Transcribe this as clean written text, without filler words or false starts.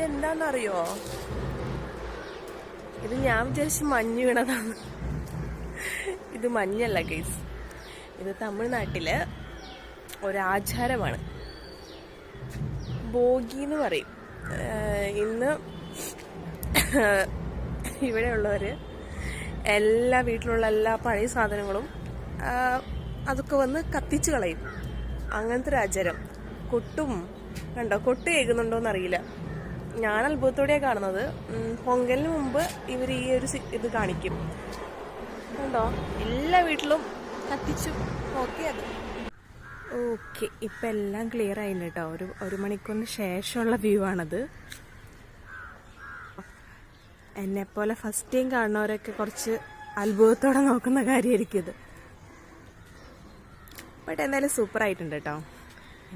ഇതെന്താണെന്നറിയോ? ഇത് ഞാൻ വിചാരിച്ച് മഞ്ഞ് വീണതാണ്. ഇത് മഞ്ഞല്ല ഗൈസ്, ഇത് തമിഴ്നാട്ടില് ഒരാചാരമാണ്. ബോഗി എന്ന് പറയും. ഇന്ന് ഇവിടെയുള്ളവര് എല്ലാ വീട്ടിലുള്ള എല്ലാ പഴയ സാധനങ്ങളും അതൊക്കെ വന്ന് കത്തിച്ച് കളയും. അങ്ങനത്തെ ഒരു ആചാരം. കൊട്ടും കണ്ടോ, കൊട്ട് കേൾക്കുന്നുണ്ടോന്ന് അറിയില്ല. ഞാൻ അത്ഭുതത്തോടെയാണ് കാണുന്നത്. പൊങ്കലിന് മുമ്പ് ഇവർ ഈ ഒരു ഇത് കാണിക്കും. കണ്ടോ, എല്ലാ വീട്ടിലും കത്തിച്ചു. ഓക്കെ ഇപ്പം എല്ലാം ക്ലിയർ ആയില്ല കേട്ടോ. ഒരു മണിക്കൂറിന് ശേഷമുള്ള വ്യൂ ആണത്. എന്നെപ്പോലെ ഫസ്റ്റ് ടൈം കാണുന്നവരൊക്കെ കുറച്ച് അത്ഭുതത്തോടെ നോക്കുന്ന കാര്യമായിരിക്കും ഇത്. ബട്ട് എന്തായാലും സൂപ്പർ ആയിട്ടുണ്ട് കേട്ടോ.